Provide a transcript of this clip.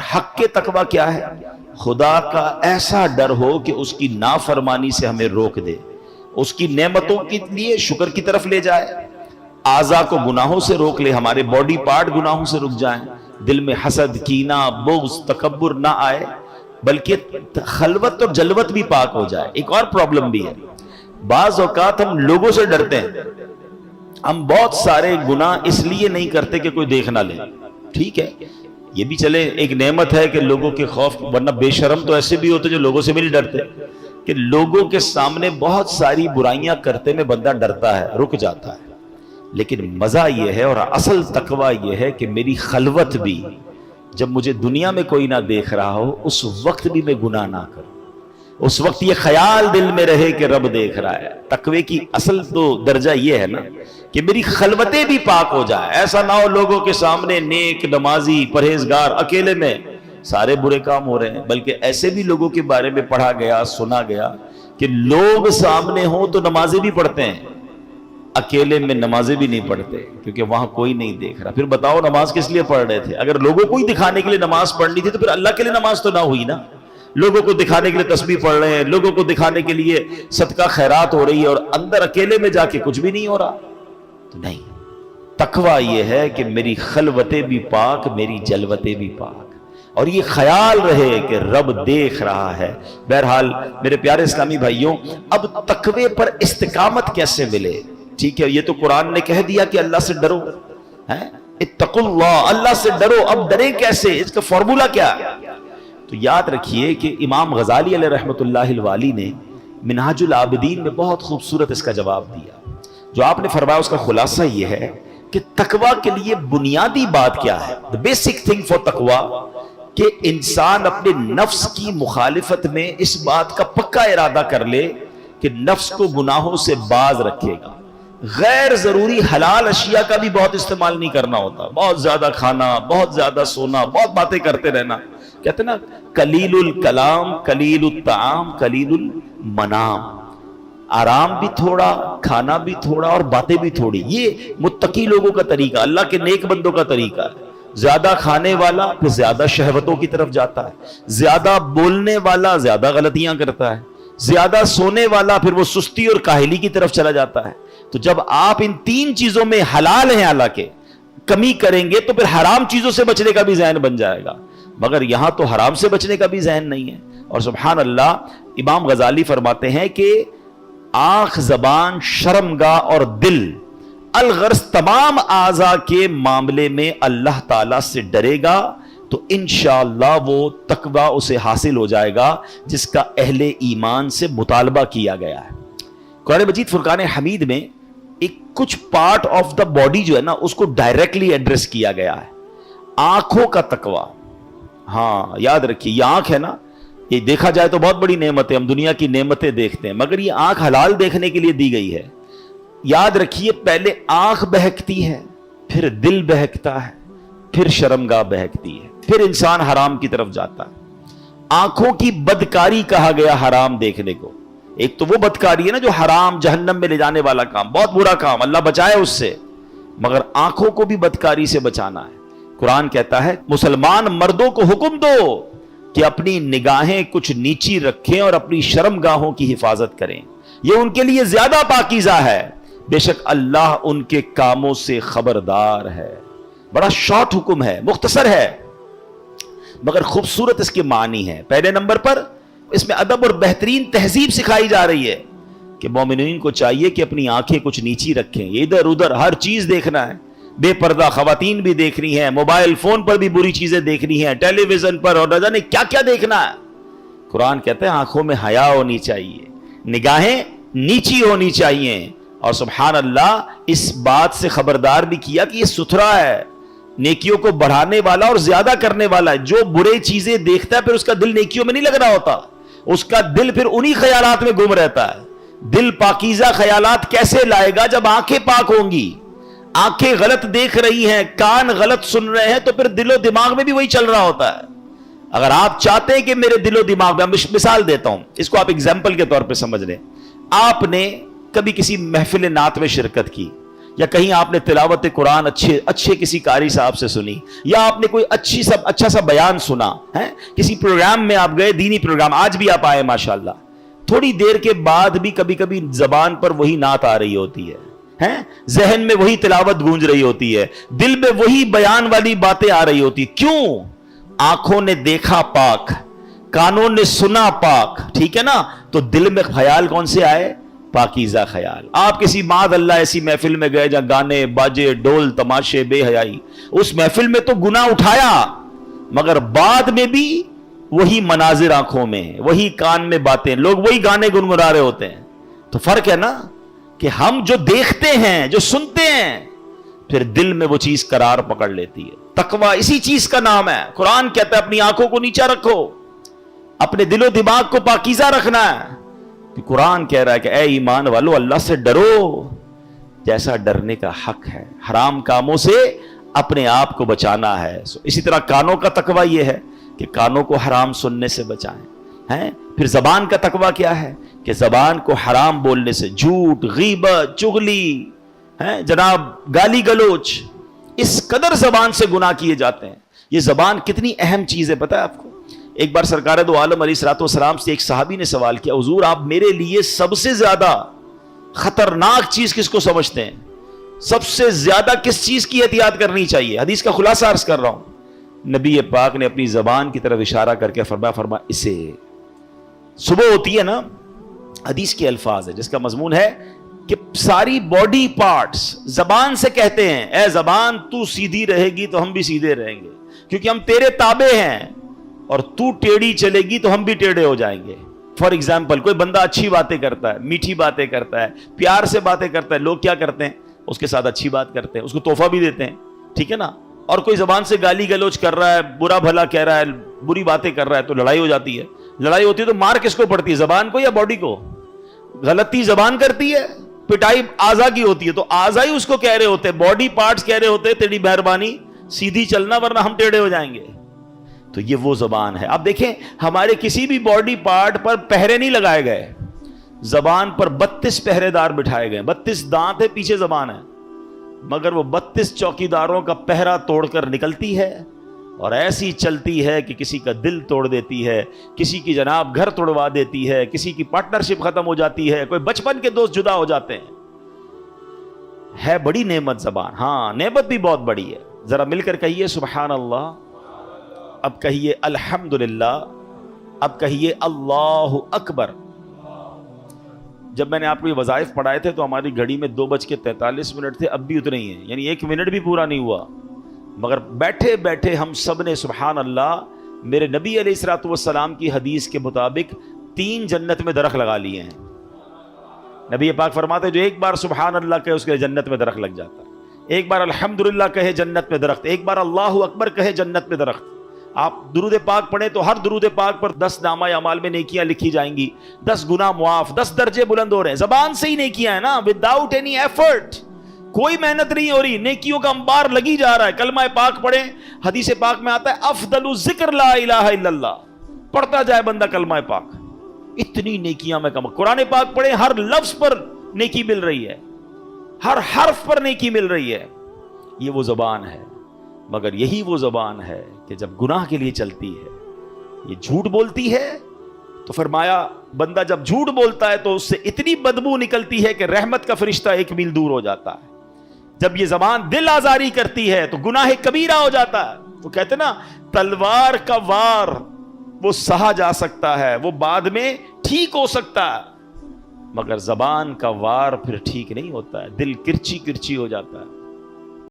حق کے تقوی کیا ہے؟ خدا کا ایسا ڈر ہو کہ اس کی نافرمانی سے ہمیں روک دے، اس کی نعمتوں کے لیے شکر کی طرف لے جائے، اعضاء کو گناہوں سے روک لے، ہمارے باڈی پارٹ گناہوں سے رک جائیں، دل میں حسد، کینہ، بغض، تکبر نہ آئے، بلکہ خلوت اور جلوت بھی پاک ہو جائے۔ ایک اور پرابلم بھی ہے، بعض اوقات ہم لوگوں سے ڈرتے ہیں، ہم بہت سارے گناہ اس لیے نہیں کرتے کہ کوئی دیکھ نہ لے۔ ٹھیک ہے، یہ بھی چلے، ایک نعمت ہے کہ لوگوں کے خوف، ورنہ بے شرم تو ایسے بھی ہوتے جو لوگوں سے بھی نہیں ڈرتے، کہ لوگوں کے سامنے بہت ساری برائیاں کرتے میں بندہ ڈرتا ہے، رک جاتا ہے۔ لیکن مزہ یہ ہے اور اصل تقوی یہ ہے کہ میری خلوت بھی، جب مجھے دنیا میں کوئی نہ دیکھ رہا ہو، اس وقت بھی میں گناہ نہ کروں، اس وقت یہ خیال دل میں رہے کہ رب دیکھ رہا ہے۔ تقوی کی اصل تو درجہ یہ ہے نا کہ میری خلوتیں بھی پاک ہو جائیں، ایسا نہ ہو لوگوں کے سامنے نیک، نمازی، پرہیزگار، اکیلے میں سارے برے کام ہو رہے ہیں۔ بلکہ ایسے بھی لوگوں کے بارے میں پڑھا گیا، سنا گیا کہ لوگ سامنے ہوں تو نمازیں بھی پڑھتے ہیں، اکیلے میں نمازیں بھی نہیں پڑھتے کیونکہ وہاں کوئی نہیں دیکھ رہا۔ پھر بتاؤ نماز کس لیے پڑھ رہے تھے؟ اگر لوگوں کو ہی دکھانے کے لیے نماز پڑھنی تھی تو پھر اللہ کے لیے نماز تو نہ ہوئی نا۔ لوگوں کو دکھانے کے لیے تسبیح پڑھ رہے ہیں، لوگوں کو دکھانے کے لیے صدقہ خیرات ہو رہی ہے، اور اندر اکیلے میں جا کے کچھ بھی نہیں ہو رہا تو نہیں۔ تقویٰ یہ ہے کہ میری خلوتیں بھی پاک، میری جلوتیں بھی پاک، اور یہ خیال رہے کہ رب دیکھ رہا ہے۔ بہرحال میرے پیارے اسلامی بھائیوں، اب تقوی پر استقامت کیسے ملے؟ ٹھیک ہے، یہ تو قرآن نے کہہ دیا کہ اللہ سے ڈرو، اتقوا اللہ، اللہ سے ڈرو۔ اب ڈریں کیسے؟ اس کا فارمولا کیا ہے؟ تو یاد رکھیے کہ امام غزالی علیہ رحمۃ اللہ الوالی نے منہاج العابدین میں بہت خوبصورت اس کا جواب دیا۔ جو آپ نے فرمایا اس کا خلاصہ یہ ہے کہ تقوی کے لیے بنیادی بات کیا ہے؟ the basic thing for تقوی، کہ انسان اپنے نفس کی مخالفت میں اس بات کا پکا ارادہ کر لے کہ نفس کو گناہوں سے باز رکھے گا۔ غیر ضروری حلال اشیاء کا بھی بہت استعمال نہیں کرنا ہوتا، بہت زیادہ کھانا، بہت زیادہ سونا، بہت باتیں کرتے رہنا۔ کہتے ہیں نا قلیل الکلام، قلیل الطعام، قلیل المنام، آرام بھی تھوڑا، کھانا بھی تھوڑا، اور باتیں بھی تھوڑی۔ یہ متقی لوگوں کا طریقہ، اللہ کے نیک بندوں کا طریقہ ہے۔ زیادہ کھانے والا پھر زیادہ شہوتوں کی طرف جاتا ہے، زیادہ بولنے والا زیادہ غلطیاں کرتا ہے، زیادہ سونے والا پھر وہ سستی اور کاہلی کی طرف چلا جاتا ہے۔ تو جب آپ ان تین چیزوں میں حلال ہیں حالانکہ کمی کریں گے تو پھر حرام چیزوں سے بچنے کا بھی ذہن بن جائے گا، مگر یہاں تو حرام سے بچنے کا بھی ذہن نہیں ہے۔ اور سبحان اللہ، امام غزالی فرماتے ہیں کہ آنکھ، زبان، شرمگاہ اور دل، الغرض تمام اعضاء کے معاملے میں اللہ تعالیٰ سے ڈرے گا تو انشاءاللہ وہ تقوی اسے حاصل ہو جائے گا جس کا اہل ایمان سے مطالبہ کیا گیا ہے۔ قرآن مجید فرقان حمید میں ایک کچھ پارٹ آف دا باڈی جو ہے نا اس کو ڈائریکٹلی ایڈریس کیا گیا ہے۔ آنکھوں کا تقوی، ہاں یاد رکھیے، یہ آنکھ ہے نا، یہ دیکھا جائے تو بہت بڑی نعمت ہے، ہم دنیا کی نعمتیں دیکھتے ہیں، مگر یہ آنکھ حلال دیکھنے کے لیے دی گئی ہے۔ یاد رکھیے پہلے آنکھ بہکتی ہے، پھر دل بہکتا ہے، پھر شرمگاہ بہکتی ہے، پھر انسان حرام کی طرف جاتا ہے۔ آنکھوں کی بدکاری کہا گیا حرام دیکھنے کو۔ ایک تو وہ بدکاری ہے نا جو حرام، جہنم میں لے جانے والا کام، بہت برا کام، اللہ بچائے اس سے، مگر آنکھوں کو بھی بدکاری سے بچانا ہے۔ قرآن کہتا ہے مسلمان مردوں کو حکم دو کہ اپنی نگاہیں کچھ نیچی رکھیں اور اپنی شرمگاہوں کی حفاظت کریں، یہ ان کے لیے زیادہ پاکیزہ ہے، بے شک اللہ ان کے کاموں سے خبردار ہے۔ بڑا شارٹ حکم ہے، مختصر ہے، مگر خوبصورت اس کے معنی ہے۔ پہلے نمبر پر اس میں ادب اور بہترین تہذیب سکھائی جا رہی ہے کہ مومنین کو چاہیے کہ اپنی آنکھیں کچھ نیچی رکھیں، ادھر ادھر ہر چیز دیکھنا ہے، بے پردہ خواتین بھی دیکھنی ہے، موبائل فون پر بھی بری چیزیں دیکھنی ہیں، ٹیلی ویژن پر اور نہ جانے کیا کیا دیکھنا ہے۔ قرآن کہتا ہے آنکھوں میں حیا ہونی چاہیے، نگاہیں نیچی ہونی چاہیے، اور سبحان اللہ اس بات سے خبردار بھی کیا کہ یہ ستھرا ہے، نیکیوں کو بڑھانے والا اور زیادہ کرنے والا ہے۔ جو برے چیزیں دیکھتا ہے پھر اس کا دل نیکیوں میں نہیں لگ رہا ہوتا، اس کا دل پھر انہی خیالات میں گم رہتا ہے۔ دل پاکیزہ خیالات کیسے لائے گا جب آنکھیں پاک ہوں گی؟ آنکھیں غلط دیکھ رہی ہیں، کان غلط سن رہے ہیں، تو پھر دل و دماغ میں بھی وہی چل رہا ہوتا ہے۔ اگر آپ چاہتے ہیں کہ میرے دل و دماغ میں، مثال دیتا ہوں، اس کو آپ اگزامپل کے طور پہ سمجھ لیں۔ آپ نے کبھی کسی محفل نعت میں شرکت کی، یا کہیں آپ نے تلاوت قرآن اچھے کسی قاری صاحب سے سنی, یا آپ نے کوئی اچھا سا بیان سنا ہے, کسی پروگرام میں آپ گئے, دینی پروگرام, آج بھی آپ آئے ماشاءاللہ, تھوڑی دیر کے بعد بھی کبھی کبھی زبان پر وہی نعت آ رہی ہوتی ہے, ذہن میں وہی تلاوت گونج رہی ہوتی ہے, دل میں وہی بیان والی باتیں آ رہی ہوتی. کیوں؟ آنکھوں نے دیکھا پاک, کانوں نے سنا پاک, ٹھیک ہے نا, تو دل میں خیال کون سے آئے؟ پاکیزہ خیال. آپ کسی معاذ اللہ ایسی محفل میں گئے جہاں گانے باجے ڈول تماشے بے حیائی, اس محفل میں تو گناہ اٹھایا, مگر بعد میں بھی وہی مناظر آنکھوں میں, وہی کان میں باتیں, لوگ وہی گانے گنگنا رہے ہوتے ہیں. تو فرق ہے نا کہ ہم جو دیکھتے ہیں, جو سنتے ہیں, پھر دل میں وہ چیز قرار پکڑ لیتی ہے. تقویٰ اسی چیز کا نام ہے. قرآن کہتا ہے اپنی آنکھوں کو نیچا رکھو, اپنے دل و دماغ کو پاکیزہ رکھنا ہے. قرآن کہہ رہا ہے کہ اے ایمان والو, اللہ سے ڈرو جیسا ڈرنے کا حق ہے, حرام کاموں سے اپنے آپ کو بچانا ہے. اسی طرح کانوں کا تقویٰ یہ ہے کہ کانوں کو حرام سننے سے بچائیں. پھر زبان کا تقویٰ کیا ہے کہ زبان کو حرام بولنے سے, جھوٹ, غیبت, چغلی, جناب گالی گلوچ, اس قدر زبان سے گناہ کیے جاتے ہیں. یہ زبان کتنی اہم چیز ہے پتہ ہے آپ کو؟ ایک بار سرکار دو عالم علیہ الصلوۃ والسلام سے ایک صحابی نے سوال کیا, حضور آپ میرے لیے سب سے زیادہ خطرناک چیز کس کو سمجھتے ہیں؟ سب سے زیادہ کس چیز کی احتیاط کرنی چاہیے؟ حدیث کا خلاصہ عرض کر رہا ہوں. نبی پاک نے اپنی زبان کی طرف اشارہ کر کے فرمایا اسے, صبح ہوتی ہے نا, حدیث کے الفاظ ہے جس کا مضمون ہے کہ ساری باڈی پارٹس زبان سے کہتے ہیں, اے زبان تو سیدھی رہے گی تو ہم بھی سیدھے رہیں گے, کیونکہ ہم تیرے تابع ہیں, اور تو ٹیڑھی چلے گی تو ہم بھی ٹیڑھے ہو جائیں گے. فار ایگزامپل, کوئی بندہ اچھی باتیں کرتا ہے, میٹھی باتیں کرتا ہے, پیار سے باتیں کرتا ہے, لوگ کیا کرتے ہیں؟ اس کے ساتھ اچھی بات کرتے ہیں, اس کو تحفہ بھی دیتے ہیں, ٹھیک ہے نا. اور کوئی زبان سے گالی گلوچ کر رہا ہے, برا بھلا کہہ رہا ہے, بری باتیں کر رہا ہے, تو لڑائی ہو جاتی ہے. لڑائی ہوتی ہے تو مار کس کو پڑتی ہے؟ زبان کو یا باڈی کو؟ غلطی زبان کرتی ہے, پٹائی اعضاء کی ہوتی ہے, تو اعضاء ہی اس کو کہہ رہے ہوتے ہیں, باڈی پارٹس کہہ رہے ہوتے ہیں تیری مہربانی سیدھی چلنا ورنہ ہم ٹیڑھے ہو جائیں گے. تو یہ وہ زبان ہے. اب دیکھیں ہمارے کسی بھی باڈی پارٹ پر پہرے نہیں لگائے گئے, زبان پر 32 پہرے دار بٹھائے گئے. 32 دانت ہے, پیچھے زبان ہے, مگر وہ 32 چوکیداروں کا پہرا توڑ کر نکلتی ہے, اور ایسی چلتی ہے کہ کسی کا دل توڑ دیتی ہے, کسی کی جناب گھر توڑوا دیتی ہے, کسی کی پارٹنرشپ ختم ہو جاتی ہے, کوئی بچپن کے دوست جدا ہو جاتے ہیں. ہے بڑی نعمت زبان, ہاں نعمت بھی بہت بڑی ہے. ذرا مل کر کہیے سبحان اللہ, اب کہیے الحمدللہ, اب کہیے اللہ اکبر. جب میں نے آپ کو یہ وظائف پڑھائے تھے تو ہماری گھڑی میں 2:43 تھے, اب بھی اتنے ہی ہیں, یعنی 1 منٹ بھی پورا نہیں ہوا, مگر بیٹھے بیٹھے ہم سب نے سبحان اللہ میرے نبی علیہ الصلوۃ والسلام کی حدیث کے مطابق 3 جنت میں درخت لگا لیے ہیں. نبی پاک فرماتے جو ایک بار سبحان اللہ کہے اس کے جنت میں درخت لگ جاتا ہے, ایک بار الحمدللہ کہے جنت میں درخت, ایک بار اللہ اکبر کہے جنت میں درخت. آپ درود پاک پڑھیں تو ہر درود پاک پر 10 نامہ اعمال میں نیکیاں لکھی جائیں گی, 10 گناہ معاف, 10 درجے بلند ہو رہے ہیں. زبان سے ہی نیکیاں ہیں نا, وداؤٹ اینی ایفرٹ, کوئی محنت نہیں ہو رہی, نیکیوں کا انبار لگی جا رہا ہے. کلمہ پاک پڑھیں, حدیث پاک میں آتا ہے افضل الذکر لا الہ الا اللہ, پڑھتا جائے بندہ کلمہ پاک, اتنی نیکیاں میں کم. قرآن پاک پڑھیں, ہر لفظ پر نیکی مل رہی ہے, ہر حرف پر نیکی مل رہی ہے. یہ وہ زبان ہے. مگر یہی وہ زبان ہے کہ جب گناہ کے لیے چلتی ہے, یہ جھوٹ بولتی ہے, تو فرمایا بندہ جب جھوٹ بولتا ہے تو اس سے اتنی بدبو نکلتی ہے کہ رحمت کا فرشتہ 1 میل دور ہو جاتا ہے. جب یہ زبان دل آزاری کرتی ہے تو گناہ کبیرہ ہو جاتا ہے. وہ کہتے نا تلوار کا وار وہ سہا جا سکتا ہے, وہ بعد میں ٹھیک ہو سکتا ہے, مگر زبان کا وار پھر ٹھیک نہیں ہوتا ہے, دل کرچی کرچی ہو جاتا ہے.